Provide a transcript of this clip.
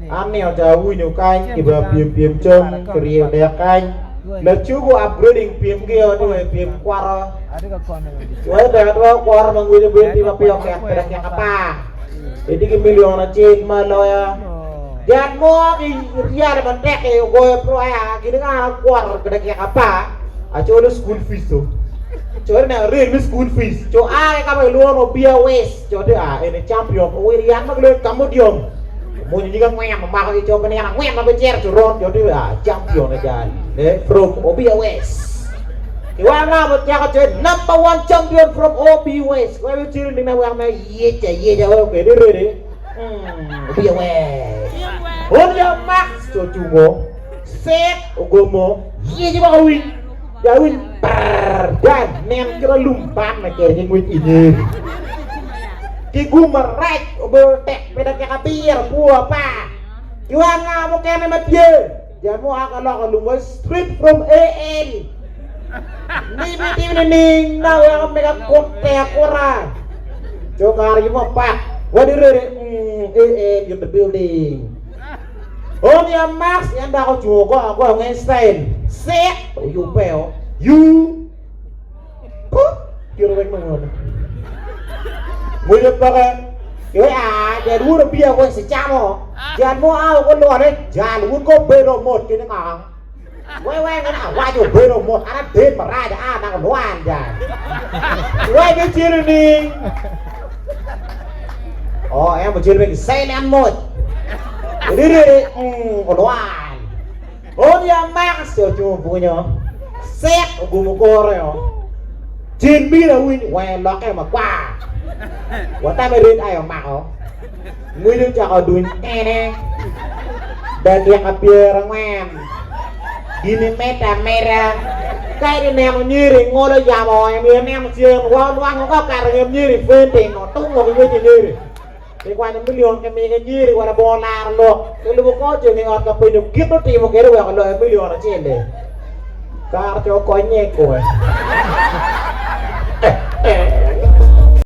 anh nèo chờ vui nhiều canh thì vừa phim chân kêu đẹp canh lần trước của upgrading phim kia rồi phim qua rồi với đẹp đó qua mà người bên thì mà piok kẹt apa jadi cái milion là trên mà lo jangan mau cái dia ada mentek cái gue pro ya gini kan qua kẹt apa acho lo school fees tuh chỗ này riêng với school fees chỗ ai các bạn luôn một bia waste chỗ đấy à ini champion ôi riêng mắc lên cắm một điểm mau nyanyi kan ngoem mà cái cho bên này ngoem mà bên cher chỗ ron chỗ đấy à champion aja đấy from OBWest Iwan na một nhà chơi number one champion from OBWest quay bên trên đỉnh này quang này ye chả ok đi rồi đấy OBWest hôm giờ max cho chú ngô set ogomo ye chứ bao win ya win dan nem kira lumpan na kira yang win ini ki gumerai obetek pedak ya kabir buah pa Iwan na mo kene matye jangan mau akan lo lumwa straight from AN Ni ning na yang mereka kontak orang. Coba hari mau pak. Waduh AN in the building. Oh dia Max yang dah kau juga aku Einstein. Set you pel. You. Kira baik mana? Mulut pakai. Cái giờ đu được bia quên sẽ chạm hả? Giờ mua ao con lò đấy, giờ đu có bê đồ một cái nó ngon. Quay cái nào quay cho bê đồ một, anh tên mà ra đã đang còn nấu ăn giờ. Quay cái chia này đi. Em một chia này say lên một. Đi còn nấu ăn. Đi mang sửa chùa vui nhở. Xét ở cùng một cô rồi hả? Trên bia là ui, quay lọt cái mà qua. Wata merin ayo mako. Mui chako duin ene. Dan yang apier man. Gini meta merah. Cái đi nem nyiri ngồi giả bò em nem chiên quang quang có cả em nyiri phên tiền nó tung một cái nyiri. Thì qua những million cái mình cái nyiri qua là bò la lo. Cái lúc có chuyện này ở cái được kiếp nó tìm một cái được cái lời million nó trên đấy. Cả cho coi nhẹ của.